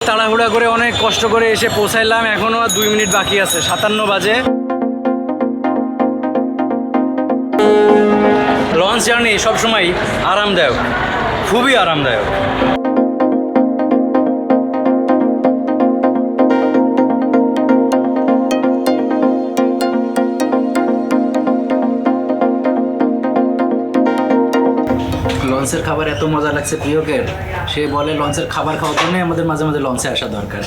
তাড়াহুড়া করে অনেক কষ্ট করে এসে পৌঁছাইলাম, এখনও আর 2 মিনিট বাকি আছে, 57 বাজে। লঞ্চ জার্নি সবসময় আরামদায়ক, খুবই আরামদায়ক। লঞ্চের খাবার এত মজা লাগছে প্রিয়কে, সে বলে লঞ্চের খাবার খাওয়ার জন্যই আমাদের মাঝে মাঝে লঞ্চে আসা দরকার।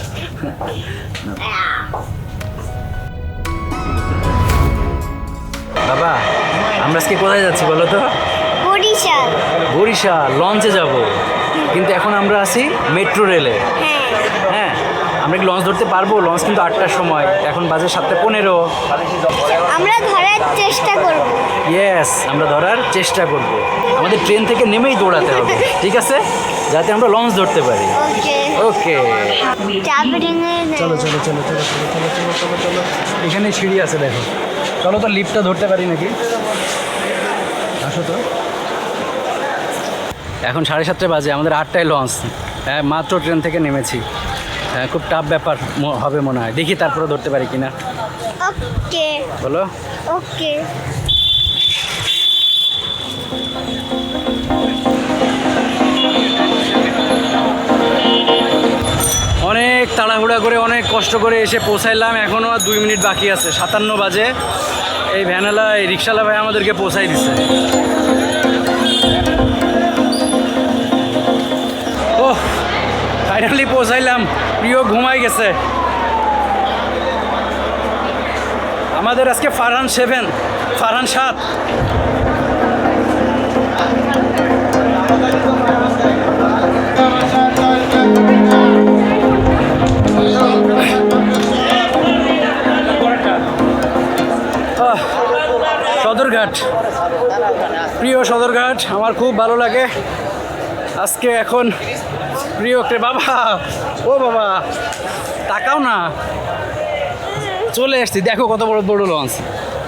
বাবা, আমরা আজকে কোথায় যাচ্ছি বলো তো? বরিশাল। বরিশাল লঞ্চে যাব, কিন্তু এখন আমরা আছি মেট্রো রেলে। হ্যাঁ, আমরা কি লঞ্চ ধরতে পারবো? লঞ্চ কিন্তু 8টার সময়, এখন বাজে 7:15। আমরা ধরার চেষ্টা করব। ইয়েস, আমরা ধরার চেষ্টা করব। আমাদের ট্রেন থেকে নেমেই দৌড়াতে হবে, ঠিক আছে, যাতে আমরা লঞ্চ ধরতে পারি। ওকে ওকে, চাবি রিঙে চলো চলো চলো চলো চলো চলো চলো চলো চলো। এখানে সিঁড়ি আছে, দেখো। চলো তো লিফটটা ধরতে পারি নাকি, আসো তো। এখন 7:30 বাজে, আমাদের 8টায় লঞ্চ। হ্যাঁ, মাত্র ট্রেন থেকে নেমেছি। হ্যাঁ, খুব টাফ ব্যাপার হবে মনে হয়, দেখি তারপরে ধরতে পারি কিনা। ওকে বলো। ওকে অনেক তাড়াহুড়া করে অনেক কষ্ট করে এসে পৌঁছাইলাম, এখনও আর 2 মিনিট বাকি আছে, 57 বাজে। এই ভ্যানালা, এই রিক্সাওয়ালা ভাই আমাদেরকে পৌঁছাই দিচ্ছে। ওহ, ফাইনালি পৌঁছাইলাম। প্রিয় ঘুমাই গেছে। আমাদের আজকে ফারহান 7, ফারহান 7। সদরঘাট, প্রিয় সদরঘাট, আমার খুব ভালো লাগে আজকে। এখন প্রিয় বাবা, ও বাবা তাকাও না, চলে এসছি, দেখো কত বড় বড় লঞ্চ।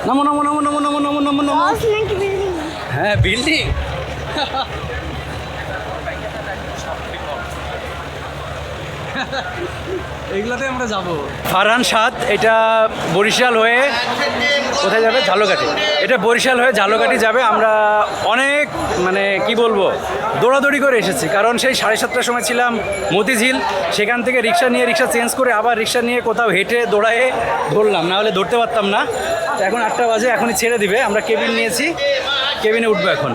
নামো নামো নামো নামো নামো নামো নামো নামো। লঞ্চ নাকি বিল্ডিং? হ্যাঁ, বিল্ডিং। এইগুলাতে আমরা যাব। ফারহান 7, এটা বরিশাল হয়ে কোথায় যাবে? ঝালকাঠি। এটা বরিশাল হয়ে ঝালকাঠি যাবে। আমরা অনেক মানে কি বলবো, দৌড়াদৌড়ি করে এসেছি, কারণ সেই 7:30টার সময় ছিলাম মতিঝিল, সেখান থেকে রিক্সা নিয়ে, রিক্সা চেঞ্জ করে আবার রিক্সা নিয়ে কোথাও হেঁটে দৌড়ায়ে ধরলাম, না হলে ধরতে পারতাম না। তো এখন 8টা বাজে, এখনই ছেড়ে দিবে। আমরা কেবিন নিয়েছি, কেবিনে উঠবো এখন।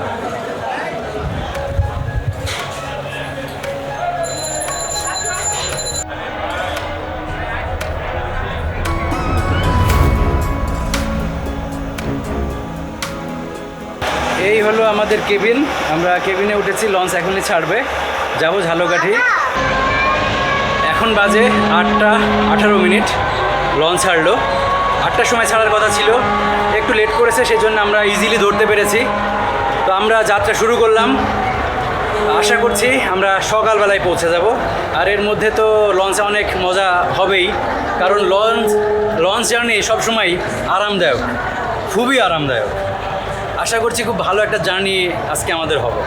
এই হলো আমাদের কেবিন, আমরা কেবিনে উঠেছি। লঞ্চ এখনই ছাড়বে, যাব ঝালকাঠি। এখন বাজে 8:18, লঞ্চ ছাড়লো। 8টার সময় ছাড়ার কথা ছিল, একটু লেট করেছে, সেই জন্য আমরা ইজিলি ধরতে পেরেছি। তো আমরা যাত্রা শুরু করলাম। আশা করছি আমরা সকালবেলায় পৌঁছে যাব। আর এর মধ্যে তো লঞ্চে অনেক মজা হবেই, কারণ লঞ্চ জার্নি সবসময় আরামদায়ক, খুবই আরামদায়ক। আশা করছি খুব ভালো একটা জার্নি আজকে আমাদের হবে।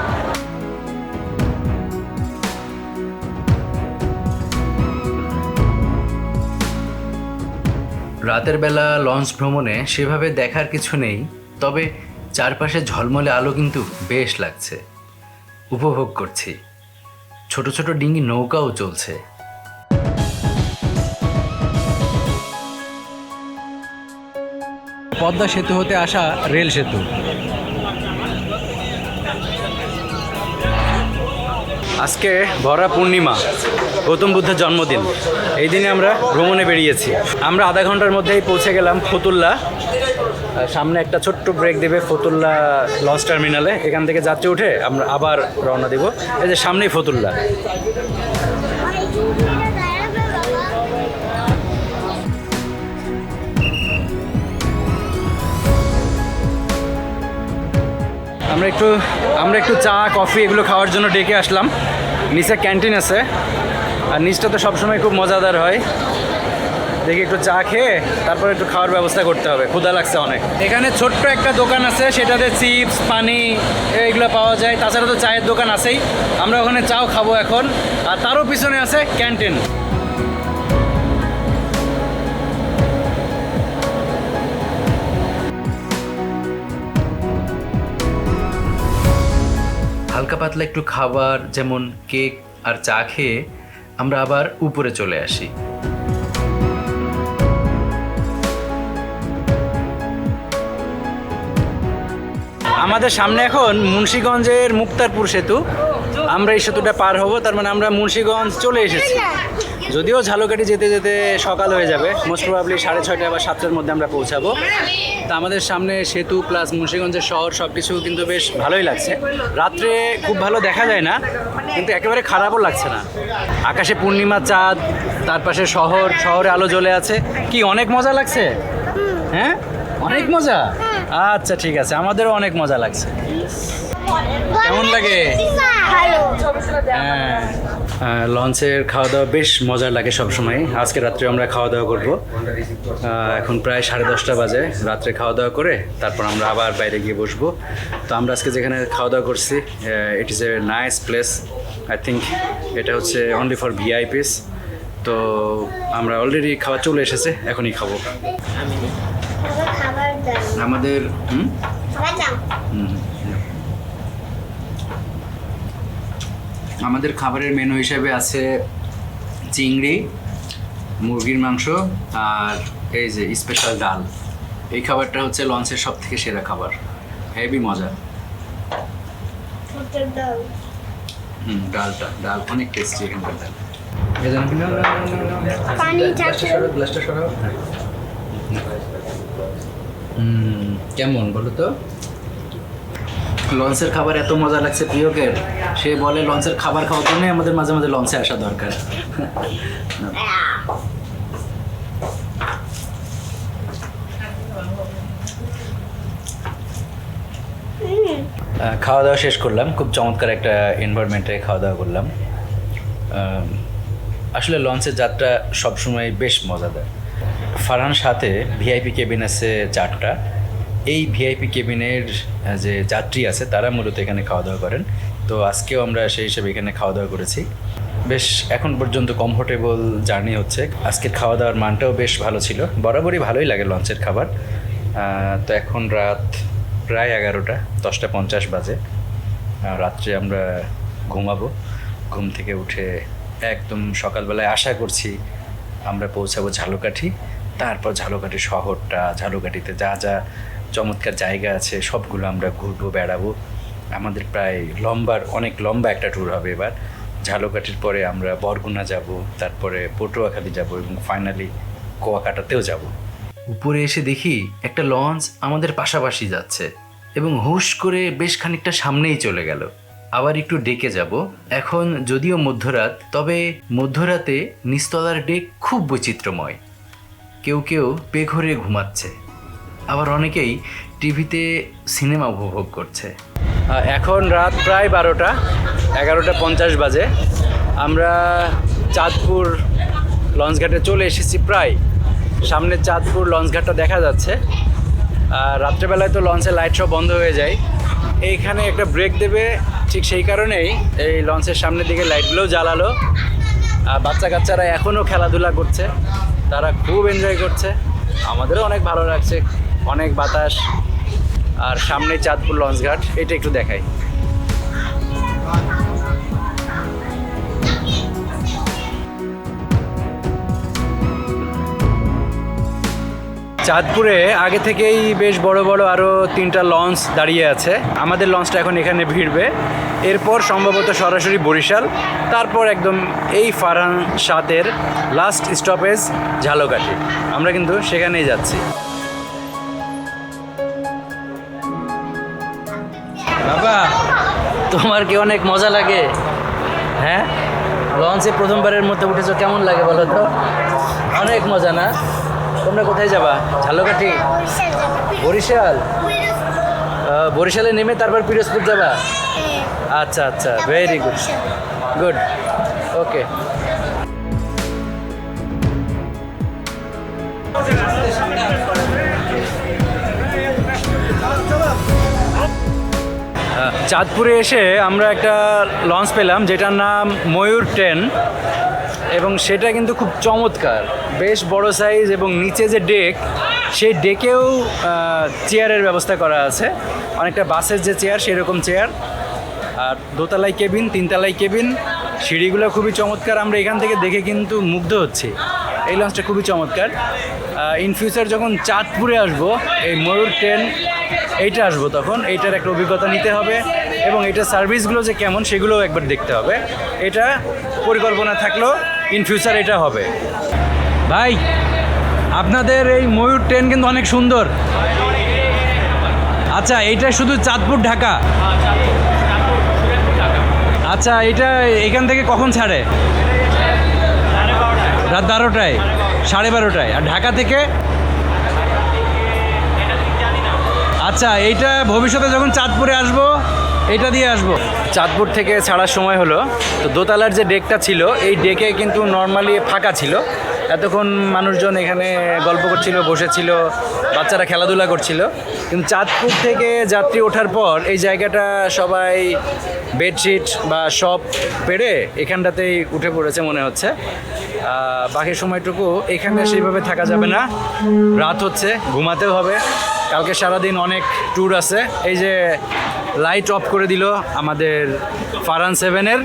রাতের বেলা লঞ্চ ভ্রমণে সেভাবে দেখার কিছু নেই, তবে চারপাশে ঝলমলে আলো কিন্তু বেশ লাগছে, উপভোগ করছি। ছোট ছোট ডিঙি নৌকাও চলছে। পদ্মা সেতু হতে আসা রেল সেতু। আজকে ভরা পূর্ণিমা, গৌতম বুদ্ধের জন্মদিন। এই দিনে আমরা ভ্রমণে বেরিয়েছি। আমরা আধা ঘন্টার মধ্যেই পৌঁছে গেলাম ফতুল্লা। সামনে একটা ছোট্ট ব্রেক দেবে ফতুল্লা লঞ্চ টার্মিনালে, এখান থেকে যাত্রী উঠে আমরা আবার রওনা দেব। এই যে সামনেই ফতুল্লা। আমরা একটু চা কফি এগুলো খাওয়ার জন্য ডেকে আসলাম। নিচে ক্যান্টিন আছে, আর নিচটা তো সবসময় খুব মজাদার হয়। দেখি একটু চা খেয়ে তারপর একটু খাওয়ার ব্যবস্থা করতে হবে, ক্ষুধা লাগছে অনেক। এখানে ছোট্ট একটা দোকান আছে, সেটাতে চিপস পানি এইগুলো পাওয়া যায়। তাছাড়া তো চায়ের দোকান আছেই, আমরা ওখানে চাও খাবো এখন। আর তারও পিছনে আছে ক্যান্টিন। হালকা পাতলা একটু খাবার যেমন কেক আর চা খেয়ে আমরা আবার উপরে চলে আসি। আমাদের সামনে এখন মুন্সিগঞ্জের মুক্তারপুর সেতু। আমরা এই সেতুটা পার হব, তার মানে আমরা মুন্সিগঞ্জ চলে এসেছি। যদিও ঝালকাঠি যেতে যেতে সকাল হয়ে যাবে, মোস্ট প্রবাবলি 6:30 বা 7টার মধ্যে আমরা পৌঁছাবো। তা আমাদের সামনে সেতু প্লাস মুন্সিগঞ্জের শহর সব কিছু কিন্তু বেশ ভালোই লাগছে। রাত্রে খুব ভালো দেখা যায় না, কিন্তু একেবারে খারাপও লাগছে না। আকাশে পূর্ণিমা চাঁদ, তার পাশে শহরে আলো জ্বলে আছে। কি অনেক মজা লাগছে? হ্যাঁ, অনেক মজা। আচ্ছা ঠিক আছে, আমাদেরও অনেক মজা লাগছে। কেমন লাগে? হ্যাঁ, লঞ্চের খাওয়া দাওয়া বেশ মজার লাগে সবসময়। আজকে রাত্রে আমরা খাওয়া দাওয়া করবো। এখন প্রায় 10:30 বাজে। রাত্রে খাওয়া দাওয়া করে তারপর আমরা আবার বাইরে গিয়ে বসবো। তো আমরা আজকে যেখানে খাওয়া দাওয়া করছি, it is a nice place. I think এটা হচ্ছে অনলি ফর ভিআইপিস। তো আমরা অলরেডি খাওয়া চলে এসেছে, এখনই খাবো। আমাদের আমাদের খাবারের মেনু হিসেবে আছে চিংড়ি, মুরগির মাংস আর এই যে স্পেশাল ডাল। এই খাবারটা হচ্ছে লঞ্চের সব থেকে সেরা খাবার, হেভি মজা। ডাল অনেক টেস্টি এখানকার ডাল। কেমন বলো তো? লঞ্চের খাবার এত মজা লাগছে প্রিয়কের, সে বলে লঞ্চের খাবার খাওয়ার জন্যই আমাদের মাঝে মাঝে লঞ্চে আসা দরকার। খাওয়া দাওয়া শেষ করলাম, খুব চমৎকার একটা এনভায়রনমেন্টে খাওয়া দাওয়া করলাম। আসলে লঞ্চের যাত্রা সবসময় বেশ মজাদার। ফারহান সাথে ভিআইপি কেবিন আছে 4টা। এই ভিআইপি কেবিনের যে যাত্রী আছে তারা মূলত এখানে খাওয়া দাওয়া করেন। তো আজকেও আমরা সেই হিসেবে এখানে খাওয়া দাওয়া করেছি। বেশ এখন পর্যন্ত কমফোর্টেবল জার্নি হচ্ছে। আজকের খাওয়া দাওয়ার মানটাও বেশ ভালো ছিল। বরাবরই ভালোই লাগে লঞ্চের খাবার। তো এখন রাত প্রায় 11টা, 10:50 বাজে। রাত্রে আমরা ঘুমাবো। ঘুম থেকে উঠে একদম সকালবেলায় আশা করছি আমরা পৌঁছাবো ঝালকাঠি। তারপর ঝালকাঠি শহরটা, ঝালকাঠিতে যা যা চমৎকার জায়গা আছে সবগুলো আমরা ঘুরবো, বেড়াবো। আমাদের প্রায় অনেক লম্বা একটা ট্যুর হবে এবার। ঝালকাঠির পরে আমরা বরগুনা যাব, তারপরে পটুয়াখালী যাব এবং ফাইনালি কুয়াকাটাতেও যাব। উপরে এসে দেখি একটা লঞ্চ আমাদের পাশাপাশি যাচ্ছে এবং হুশ করে বেশ খানিকটা সামনেই চলে গেল। আবার একটু ডেকে যাব। এখন যদিও মধ্যরাত, তবে মধ্যরাতে নিচতলার ডেক খুব বৈচিত্র্যময়। কেউ কেউ বেঘরে ঘুমাচ্ছে, আবার অনেকেই টিভিতে সিনেমা উপভোগ করছে। এখন রাত প্রায় 12টা, 11:50 বাজে। আমরা চাঁদপুর লঞ্চঘাটে চলে এসেছি প্রায়। সামনে চাঁদপুর লঞ্চঘাটটা দেখা যাচ্ছে। আর রাত্রেবেলায় তো লঞ্চের লাইট সব বন্ধ হয়ে যায়। এইখানে একটা ব্রেক দেবে, ঠিক সেই কারণেই এই লঞ্চের সামনের দিকে লাইটগুলোও জ্বালালো। আর বাচ্চা কাচ্চারা এখনও খেলাধুলা করছে, তারা খুব এনজয় করছে। আমাদেরও অনেক ভালো লাগছে, অনেক বাতাস। আর সামনে চাঁদপুর লঞ্চঘাট, এটা একটু দেখাই। চাঁদপুরে আগে থেকেই বেশ বড় বড় আরও 3টা লঞ্চ দাঁড়িয়ে আছে। আমাদের লঞ্চটা এখন এখানে ভিড়বে। এরপর সম্ভবত সরাসরি বরিশাল, তারপর একদম এই ফারহান সাতের লাস্ট স্টপেজ ঝালকাঠি। আমরা কিন্তু সেখানেই যাচ্ছি। বাবা, তোমার কি অনেক মজা লাগে? হ্যাঁ, লঞ্চে প্রথমবারের মধ্যে উঠেছো, কেমন লাগে বলো তো? অনেক মজা না? তোমরা কোথায় যাবা? ঝালকাঠি? বরিশাল? বরিশালে নেমে তারপর পিরোজপুর যাবা? আচ্ছা আচ্ছা, ভেরি গুড গুড, ওকে। চাঁদপুরে এসে আমরা একটা লঞ্চ পেলাম যেটার নাম ময়ূর 10, এবং সেটা কিন্তু খুব চমৎকার, বেশ বড় সাইজ, এবং নিচে যে ডেক, সেই ডেকেও চেয়ারের ব্যবস্থা করা আছে, অনেকটা বাসের যে চেয়ার সেরকম চেয়ার। আর দোতলায় কেবিন, তিনতলায় কেবিন, সিঁড়িগুলো খুবই চমৎকার। আমরা এখান থেকে দেখে কিন্তু মুগ্ধ হচ্ছি। এই লঞ্চটা খুবই চমৎকার। ইন ফিউচার যখন চাঁদপুরে আসবো, এই ময়ূর ট্রেন এইটা আসবো, তখন এইটার একটা অভিজ্ঞতা নিতে হবে এবং এটার সার্ভিসগুলো যে কেমন সেগুলোও একবার দেখতে হবে। এটা পরিকল্পনা থাকলো, ইন ফিউচার এটা হবে। ভাই, আপনাদের এই ময়ূর ট্রেন কিন্তু অনেক সুন্দর। আচ্ছা, এইটা শুধু চাঁদপুর ঢাকা? আচ্ছা, এটা এখান থেকে কখন ছাড়ে? রাত 12টায়, 12:30টায়। আর ঢাকা থেকে? আচ্ছা, এইটা ভবিষ্যতে যখন চাঁদপুরে আসবো এটা দিয়ে আসবো। চাঁদপুর থেকে ছাড়ার সময় হলো, তো দোতলার যে ডেকটা ছিল এই ডেকে কিন্তু নর্মালি ফাঁকা ছিল। এতক্ষণ মানুষজন এখানে গল্প করছিল, বসেছিল, বাচ্চারা খেলাধুলা করছিল। কিন্তু চাঁদপুর থেকে যাত্রী ওঠার পর এই জায়গাটা সবাই বেডশিট বা সব পেড়ে এখানটাতেই উঠে পড়েছে মনে হচ্ছে। বাকি সময়টুকু এখানে সেইভাবে থাকা যাবে না, রাত হচ্ছে, ঘুমাতেও হবে। কালকে সারাদিন অনেক ট্যুর আছে। এই যে লাইট অফ করে দিল আমাদের ফারান 7-এর।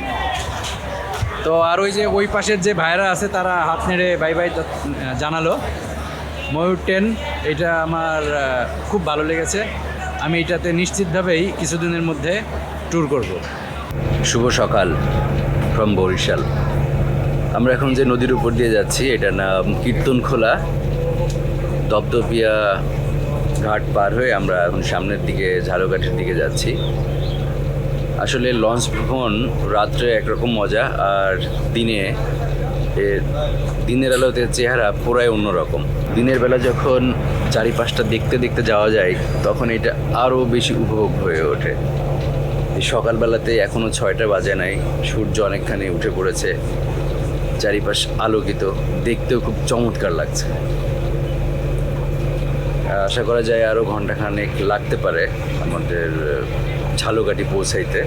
তো আর ওই যে ওই পাশের যে ভাইরা আছে তারা হাত নেড়ে বাই বাই জানালো। ময়ূর ট্রেন এটা আমার খুব ভালো লেগেছে। আমি এটাতে নিশ্চিতভাবেই কিছুদিনের মধ্যে ট্যুর করব। শুভ সকাল ফ্রম বরিশাল। আমরা এখন যে নদীর উপর দিয়ে যাচ্ছি এটার নাম কীর্তনখোলা। দপদপিয়া ঘাট পার হয়ে আমরা এখন সামনের দিকে ঝালকাঠির দিকে যাচ্ছি। আসলে লঞ্চ ভ্রমণ রাত্রে একরকম মজা, আর দিনের আলোতে চেহারা পুরাই অন্যরকম। দিনের বেলা যখন চারিপাশটা দেখতে দেখতে যাওয়া যায় তখন এটা আরও বেশি উপভোগ হয়ে ওঠে। এই সকালবেলাতে এখনও 6টা বাজে নাই, সূর্য অনেকখানি উঠে পড়েছে, চারিপাশ আলোকিত, দেখতেও খুব চমৎকার লাগছে। আশা করা যায় আরও ঘন্টাখানেক লাগতে পারে আমাদের ঝালকাঠি পৌঁছাইতে।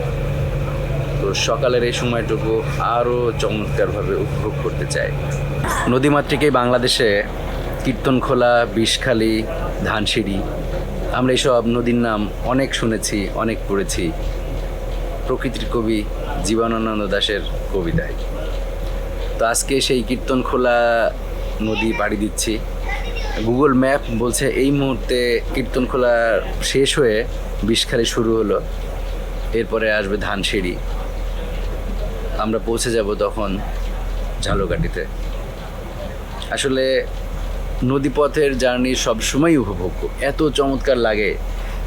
তো সকালের এই সময়টুকু আরও চমৎকারভাবে উপভোগ করতে চাই। নদীমাতৃকেই বাংলাদেশে কীর্তনখোলা, বিষখালী, ধানসিঁড়ি, আমরা এইসব নদীর নাম অনেক শুনেছি, অনেক পড়েছি প্রকৃতির কবি জীবনানন্দ দাশের কবিতায়। তো আজকে সেই কীর্তনখোলা নদী পাড়ি দিচ্ছি। গুগল ম্যাপ বলছে এই মুহূর্তে কীর্তনখোলা শেষ হয়ে বিষখালী শুরু হলো, এরপরে আসবে ধানসিঁড়ি। আমরা পৌঁছে যাব তখন ঝালকাঠিতে। আসলে নদীপথের জার্নি সবসময়ই উপভোগ্য, এত চমৎকার লাগে।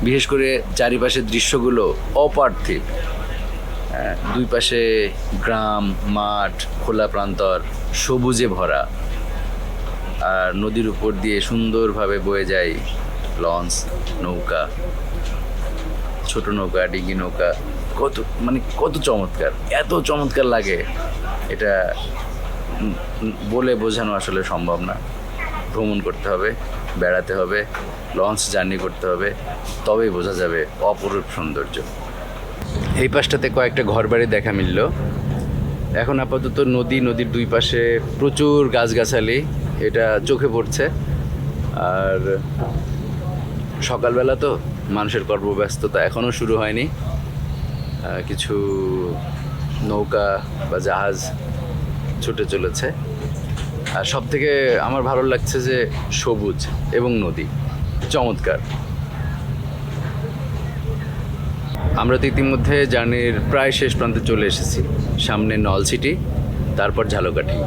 বিশেষ করে চারিপাশের দৃশ্যগুলো অপার্থিব। দুই পাশে গ্রাম, মাঠ, খোলা প্রান্তর, সবুজে ভরা, আর নদীর উপর দিয়ে সুন্দরভাবে বয়ে যায় লঞ্চ, নৌকা, ছোট নৌকা, ডিঙ্গি নৌকা। কত চমৎকার, এত চমৎকার লাগে, এটা বলে বোঝানো আসলে সম্ভব না। ভ্রমণ করতে হবে, বেড়াতে হবে, লঞ্চ জার্নি করতে হবে, তবেই বোঝা যাবে অপরূপ সৌন্দর্য। এই পাশটাতে কয়েকটা ঘরবাড়ি দেখা মিলল। এখন আপাতত নদীর দুই পাশে প্রচুর গাছগাছালি, এটা চোখে পড়ছে। আর সকালবেলা তো মানুষের কর্মব্যস্ততা এখনও শুরু হয়নি। কিছু নৌকা বা জাহাজ ছুটে চলেছে। আর সব থেকে আমার ভালো লাগছে যে সবুজ এবং নদী চমৎকার। আমরা তো ইতিমধ্যে জার্নির প্রায় শেষ প্রান্তে চলে এসেছি। সামনে নলছিটি, তারপর ঝালকাঠি।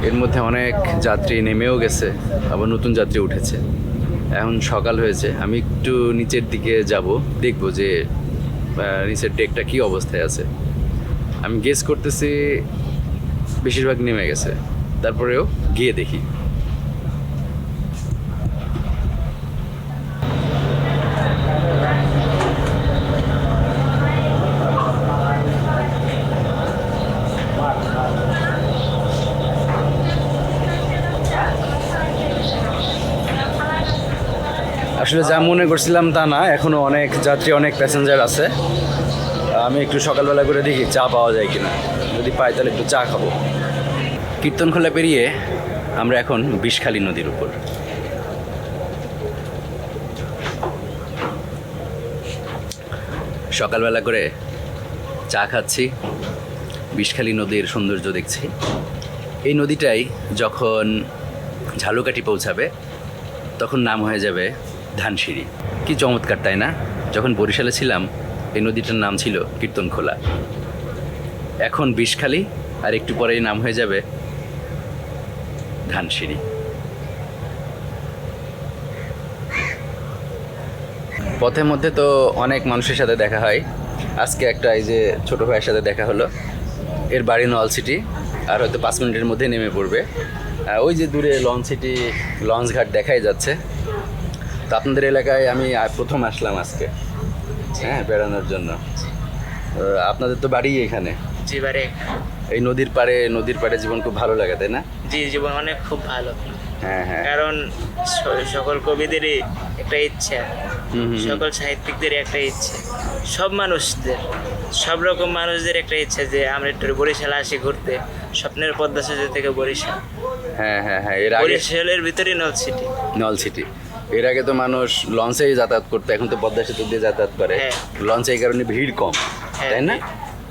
এর মধ্যে অনেক যাত্রী নেমেও গেছে, আবার নতুন যাত্রী উঠেছে। এখন সকাল হয়েছে, আমি একটু নিচের দিকে যাব, দেখব যে নিচের ডেকটা কী অবস্থায় আছে। আমি গেস করতেছি বেশিরভাগ নেমে গেছে, তারপরেও গিয়ে দেখি। আসলে যা মনে করছিলাম তা না, এখনও অনেক যাত্রী, অনেক প্যাসেঞ্জার আছে। আমি একটু সকালবেলা করে দেখি চা পাওয়া যায় কিনা, যদি পাই তাহলে একটু চা খাবো। কীর্তনখোলা পেরিয়ে আমরা এখন বিষখালী নদীর উপর। সকালবেলা করে চা খাচ্ছি, বিষখালী নদীর সৌন্দর্য দেখছি। এই নদীটাই যখন ঝালকাঠি পৌঁছাবে তখন নাম হয়ে যাবে ধানসিঁড়ি। কি চমৎকার, তাই না? যখন বরিশালে ছিলাম এই নদীটার নাম ছিল কীর্তনখোলা, এখন বিষখালী, আর একটু পরেই নাম হয়ে যাবে ধানসিঁড়ি। পথের মধ্যে তো অনেক মানুষের সাথে দেখা হয়। আজকে একটা এই যে ছোটো ভাইয়ের সাথে দেখা হলো, এর বাড়ি নলছিটি, আর হয়তো 5 মিনিটের মধ্যে নেমে পড়বে। ওই যে দূরে লঞ্চ সিটি, লঞ্চ ঘাট দেখাই যাচ্ছে। তো আপনাদের এলাকায় আমি প্রথম আসলাম আজকে, হ্যাঁ, বেড়ানোর জন্য। আপনাদের তো বাড়ি এখানে? জি বারে। এই নদীর পাড়ে জীবন খুব ভালো লাগে, তাই না? জি, জীবন অনেক খুব ভালো। হ্যাঁ হ্যাঁ। কারণ সকল কবিদেরই একটা ইচ্ছা, হুম হুম। সকল সাহিত্যিকদের একটা ইচ্ছে, সব মানুষদের, সব রকম মানুষদের একটা ইচ্ছা যে আমরা একটু বরিশাল আসি ঘুরতে। স্বপ্নের পদ্মা সেতু থেকে বরিশাল, হ্যাঁ হ্যাঁ হ্যাঁ। এর আগে বরিশালের ভিতরে নলছিটি। নলছিটি, এর আগে তো মানুষ লঞ্চেই যাতায়াত করতো, এখন তো পদ্মা সেতু দিয়ে যাতায়াত করে। হ্যাঁ। লঞ্চে এই কারণে ভিড় কম, হ্যাঁ, তাই না?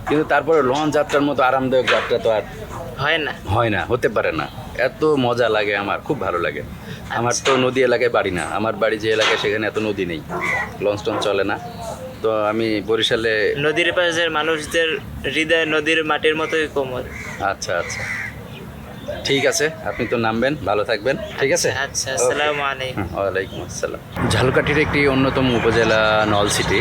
কিন্তু তারপরে লঞ্চ যাত্রার মতো আরামদায়ক যাত্রা তো আর হয় না। হতে পারে না। এত মজা লাগে, আমার খুব ভালো লাগে। আমার তো নদী এলাকায় বাড়ি না, আমার বাড়ি যে এলাকায় সেখানে এত নদী নেই, লঞ্চ টঞ্চ চলে না। তো আমি বরিশালে। নদীর পাশের মানুষদের হৃদয় নদীর মাটির মতোই কোমল। আচ্ছা আচ্ছা, ঠিক আছে, আপনি তো নামবেন, ভালো থাকবেন, ঠিক আছে? আচ্ছা, আসসালামু আলাইকুম। ওয়ালাইকুম আসসালাম। ঝালকাঠির একটি অন্যতম উপজেলা নলছিটি,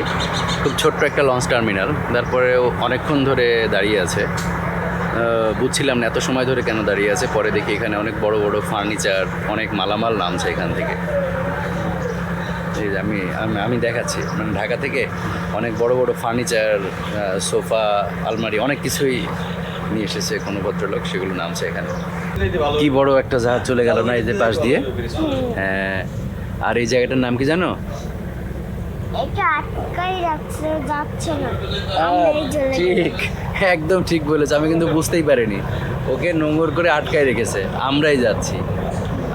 খুব ছোট্ট একটা লঞ্চ টার্মিনাল। তারপরেও অনেকক্ষণ ধরে দাঁড়িয়ে আছে, বুঝছিলাম না এত সময় ধরে কেন দাঁড়িয়ে আছে। পরে দেখি এখানে অনেক বড় বড় ফার্নিচার, অনেক মালামাল নামছে এখান থেকে। এই যে আমি দেখাচ্ছি, মানে ঢাকা থেকে অনেক বড় বড় ফার্নিচার, সোফা, আলমারি, অনেক কিছুই নিয়ে এসেছে কোনো ভদ্রলোক, সেগুলো নামছে এখানে। কি বড় একটা জাহাজ চলে গেল না এই যে পাশ দিয়ে? হ্যাঁ। আর এই জায়গাটার নাম কি জানো? এটা আটকাই রাখছে, যাচ্ছে না। আমরা এই জন্য ঠিক, একদম ঠিক বলেছে। আমি কিন্তু বুঝতেই পারিনি, ওকে নোংর করে আটকায় রেখেছে, আমরাই যাচ্ছি।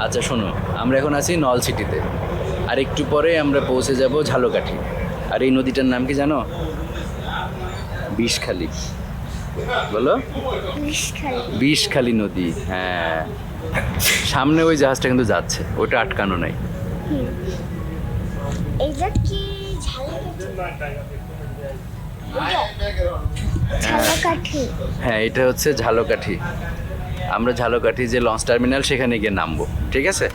আচ্ছা শোনো, আমরা এখন আছি নলছিটিতে, আর একটু পরে আমরা পৌঁছে যাব ঝালকাঠি। আর এই নদীটার নাম কি জানো? বিষখালী। বলো, বিষখালী। বিষখালী নদী। হ্যাঁ, সামনে ওই জাহাজটা কিন্তু যাচ্ছে, ওটা আটকানো নাই। এইটা কি ঝালকাঠি? হ্যাঁ, এটা হচ্ছে ঝালকাঠি। আমরা ঝালকাঠি যে লঞ্চ টার্মিনাল, সেখানে গিয়ে নামবো, ঠিক আছে?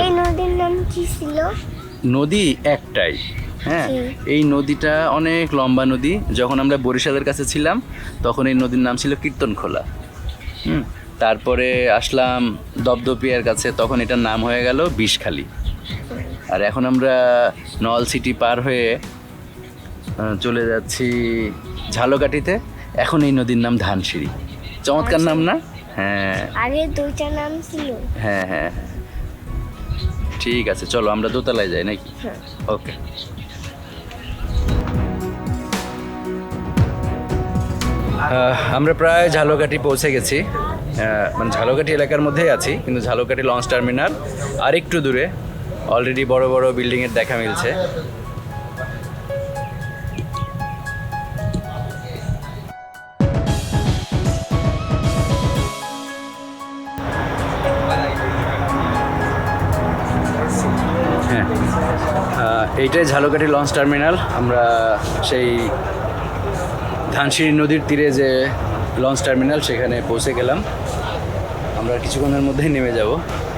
এই নদীর নাম কি ছিল? নদী একটাই, হ্যাঁ। হুম। এই নদীটা অনেক লম্বা নদী। যখন আমরা বরিশালের কাছে ছিলাম তখন এই নদীর নাম ছিল কীর্তনখোলা। তারপরে আসলাম দপদপিয়ার কাছে, তখন এটার নাম হয়ে গেল বিষখালী। আর এখন আমরা নলছিটি পার হয়ে চলে যাচ্ছি ঝালকাঠিতে। এখন এই নদীর নাম ধানসিঁড়ি। চমৎকার নাম না? হ্যাঁ আগে দুইটা নাম ছিল। হ্যাঁ হ্যাঁ হ্যাঁ। ঠিক আছে, চলো আমরা দোতলায় যাই নাকি? হ্যাঁ। ওকে। আমরা প্রায় ঝালকাঠি পৌঁছে গেছি। মানে ঝালকাঠি এলাকার মধ্যেই আছি, কিন্তু ঝালকাঠি লঞ্চ টার্মিনাল আর একটু দূরে। অলরেডি বড় বড় বিল্ডিংয়ের দেখা মিলছে। হ্যাঁ, এইটাই ঝালকাঠি লঞ্চ টার্মিনাল। আমরা সেই ধানসিঁড়ি নদীর তীরে যে লঞ্চ টার্মিনাল, সেখানে পৌঁছে গেলাম। আমরা কিছুক্ষণের মধ্যেই নেমে যাব।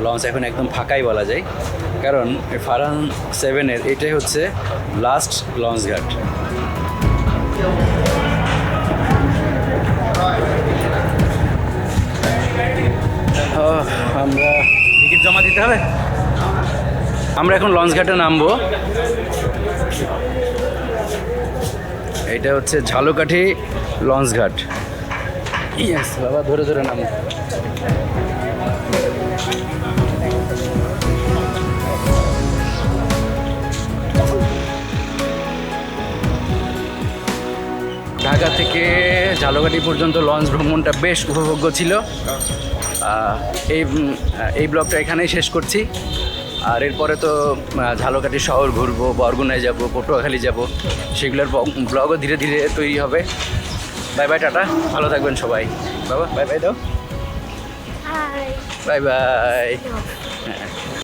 লঞ্চ এখন একদম ফাঁকাই বলা যায়, কারণ ফারহান 7-এর এটাই হচ্ছে লাস্ট লঞ্চ ঘাট। আমরা টিকিট জমা দিতে হবে। আমরা এখন লঞ্চ ঘাটে নামবো। এটা হচ্ছে ঝালকাঠি লঞ্চ ঘাট। ইয়েস বাবা, ধরে ধরে নামো। ঢাকা থেকে ঝালকাঠি পর্যন্ত লঞ্চ ভ্রমণটা বেশ উপভোগ্য ছিল। এই ব্লগটা এখানেই শেষ করছি। আর এরপরে তো ঝালকাঠি শহর ঘুরবো, বরগুনায় যাব, পটুয়াখালী যাব, সেগুলোর ব্লগও ধীরে ধীরে তৈরি হবে। বাই বাই, টাটা, ভালো থাকবেন সবাই। বাবা বাই বাই দাও, আর বাই বাই।